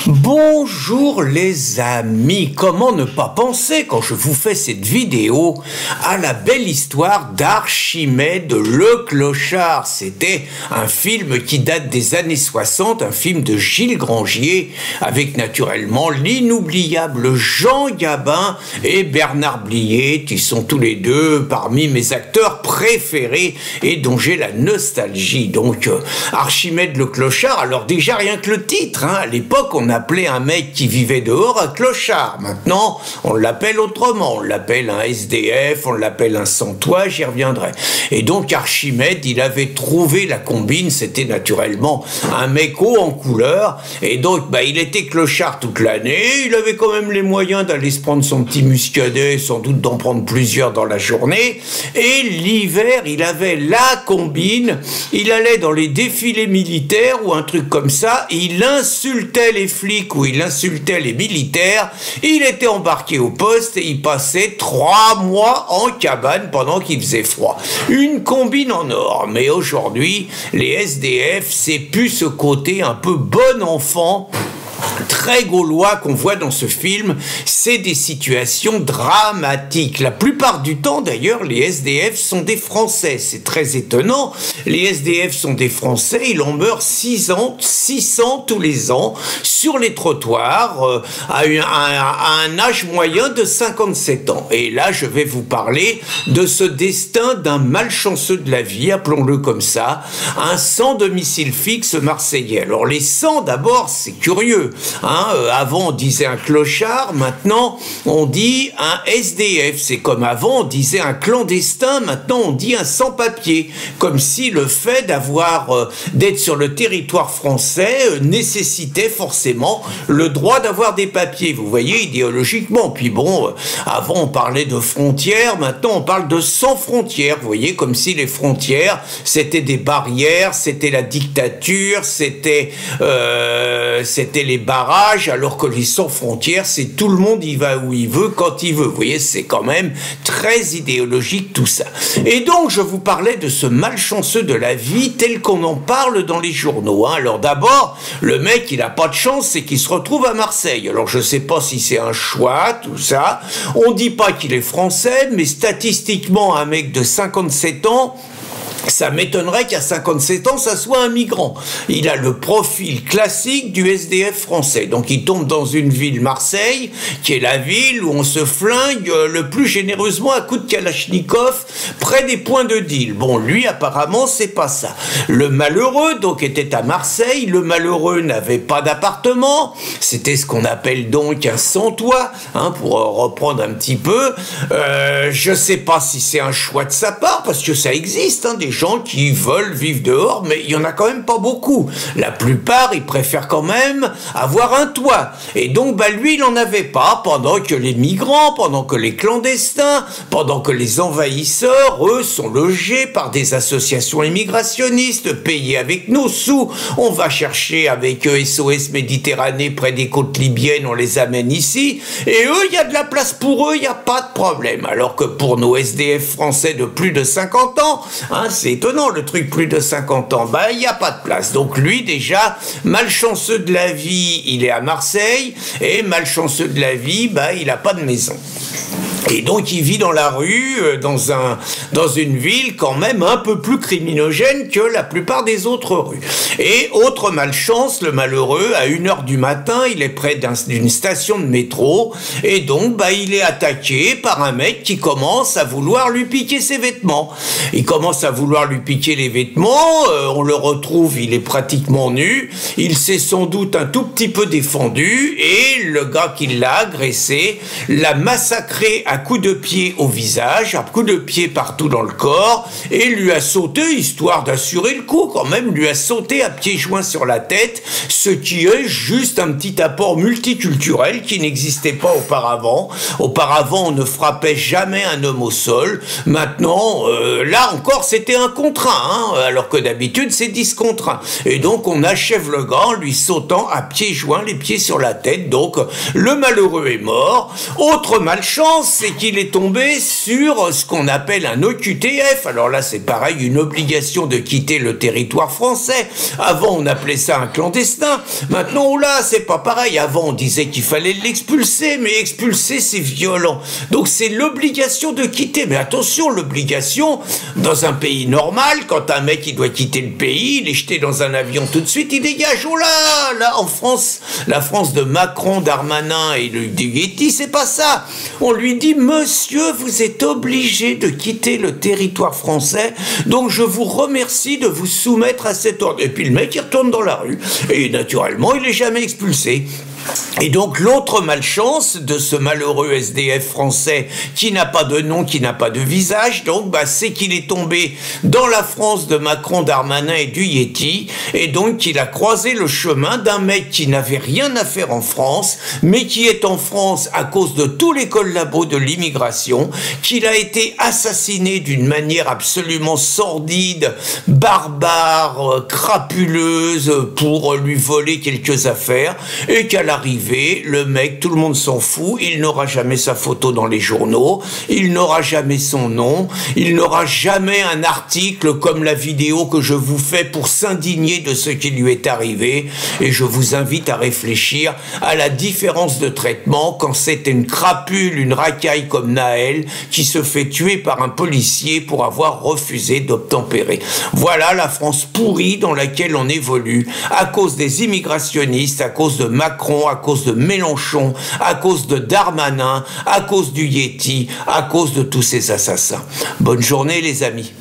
Bonjour les amis, comment ne pas penser quand je vous fais cette vidéo à la belle histoire d'Archimède le Clochard. C'était un film qui date des années 60, un film de Gilles Grangier avec naturellement l'inoubliable Jean Gabin et Bernard Blier qui sont tous les deux parmi mes acteurs préférés et dont j'ai la nostalgie. Donc Archimède le Clochard, alors déjà rien que le titre, à l'époque on appelait un mec qui vivait dehors un clochard. Maintenant, on l'appelle autrement. On l'appelle un SDF, on l'appelle un sans-toit, j'y reviendrai. Et donc, Archimède, il avait trouvé la combine. C'était naturellement un mec haut en couleur. Et donc, il était clochard toute l'année. Il avait quand même les moyens d'aller se prendre son petit muscadet, sans doute d'en prendre plusieurs dans la journée. Et l'hiver, il avait la combine. Il allait dans les défilés militaires ou un truc comme ça. Il insultait les flics ou il insultait les militaires, il était embarqué au poste et il passait 3 mois en cabane pendant qu'il faisait froid. Une combine en or. Mais aujourd'hui, les SDF, c'est plus ce côté un peu bon enfant très gaulois qu'on voit dans ce film, c'est des situations dramatiques. La plupart du temps, d'ailleurs, les SDF sont des Français. C'est très étonnant. Les SDF sont des Français. Il en meurt 600 tous les ans sur les trottoirs à un âge moyen de 57 ans. Et là, je vais vous parler de ce destin d'un malchanceux de la vie, appelons-le comme ça, un sans domicile fixe marseillais. Alors, les sans, d'abord, c'est curieux. Avant on disait un clochard, maintenant on dit un SDF. C'est comme avant on disait un clandestin, maintenant on dit un sans-papier. Comme si le fait d'être sur le territoire français nécessitait forcément le droit d'avoir des papiers. Vous voyez, idéologiquement. Puis bon, avant on parlait de frontières, maintenant on parle de sans frontières. Vous voyez, comme si les frontières c'était des barrières, c'était la dictature, c'était les barrages, alors que les sans frontières, c'est tout le monde y va où il veut, quand il veut. Vous voyez, c'est quand même très idéologique tout ça. Et donc, je vous parlais de ce malchanceux de la vie tel qu'on en parle dans les journaux. Alors d'abord, le mec, il n'a pas de chance, c'est qu'il se retrouve à Marseille. Alors je sais pas si c'est un choix, tout ça. On dit pas qu'il est français, mais statistiquement, un mec de 57 ans, ça m'étonnerait qu'à 57 ans, ça soit un migrant. Il a le profil classique du SDF français. Donc il tombe dans une ville, Marseille, qui est la ville où on se flingue le plus généreusement à coups de Kalachnikov près des points de deal. Bon, lui, apparemment, c'est pas ça. Le malheureux, donc, était à Marseille. Le malheureux n'avait pas d'appartement. C'était ce qu'on appelle donc un sans-toit, pour reprendre un petit peu. Je sais pas si c'est un choix de sa part, parce que ça existe, des gens qui veulent vivre dehors, mais il y en a quand même pas beaucoup. La plupart, ils préfèrent quand même avoir un toit. Et donc, lui, il n'en avait pas, pendant que les migrants, pendant que les clandestins, pendant que les envahisseurs, eux, sont logés par des associations immigrationnistes, payés avec nos sous. On va chercher avec SOS Méditerranée près des côtes libyennes, on les amène ici, et eux, il y a de la place pour eux, il n'y a pas de problème. Alors que pour nos SDF français de plus de 50 ans, c'est étonnant, le truc, plus de 50 ans, il n'y a pas de place. Donc lui, déjà, malchanceux de la vie, il est à Marseille, et malchanceux de la vie, il n'a pas de maison. Et donc il vit dans la rue, dans une ville quand même un peu plus criminogène que la plupart des autres rues. Et autre malchance, le malheureux, à 1h du matin, il est près d'une station de métro, et donc il est attaqué par un mec qui commence à vouloir lui piquer ses vêtements. Il commence à vouloir lui piquer les vêtements, on le retrouve, il est pratiquement nu, il s'est sans doute un tout petit peu défendu, et le gars qui l'a agressé l'a massacré à coups de pied au visage, à coups de pied partout dans le corps, et lui a sauté, histoire d'assurer le coup quand même, lui a sauté à pieds joints sur la tête, ce qui est juste un petit apport multiculturel qui n'existait pas auparavant. Auparavant, on ne frappait jamais un homme au sol. Maintenant, là encore, c'était 1 contre 1, alors que d'habitude, c'est 10 contre 1. Et donc, on achève le gars en lui sautant à pieds joints, les pieds sur la tête. Donc, le malheureux est mort. Autre malchance, c'est qu'il est tombé sur ce qu'on appelle un OQTF. Alors là, c'est pareil, une obligation de quitter le territoire français. Avant, on appelait ça un clandestin. Maintenant, oh là, c'est pas pareil. Avant, on disait qu'il fallait l'expulser, mais expulser, c'est violent. Donc, c'est l'obligation de quitter. Mais attention, l'obligation, dans un pays normal, quand un mec, il doit quitter le pays, il est jeté dans un avion tout de suite, il dégage. Oh là, en France, la France de Macron, Darmanin et du Yeti, c'est pas ça. On lui dit, monsieur, vous êtes obligé de quitter le territoire français, donc je vous remercie de vous soumettre à cet ordre. Et puis le mec, il retourne dans la rue. Et naturellement, il n'est jamais expulsé. Et donc l'autre malchance de ce malheureux SDF français qui n'a pas de nom, qui n'a pas de visage, donc c'est qu'il est tombé dans la France de Macron, Darmanin et du Yeti, et donc qu'il a croisé le chemin d'un mec qui n'avait rien à faire en France, mais qui est en France à cause de tous les collabos de l'immigration, qu'il a été assassiné d'une manière absolument sordide, barbare, crapuleuse, pour lui voler quelques affaires, et qu'à l'arrivée, le mec, tout le monde s'en fout, il n'aura jamais sa photo dans les journaux, il n'aura jamais son nom, il n'aura jamais un article comme la vidéo que je vous fais pour s'indigner de ce qui lui est arrivé, et je vous invite à réfléchir à la différence de traitement quand c'est une crapule, une racaille comme Naël qui se fait tuer par un policier pour avoir refusé d'obtempérer. Voilà la France pourrie dans laquelle on évolue à cause des immigrationnistes, à cause de Macron, à cause de Mélenchon, à cause de Darmanin, à cause du Yeti, à cause de tous ces assassins. Bonne journée les amis.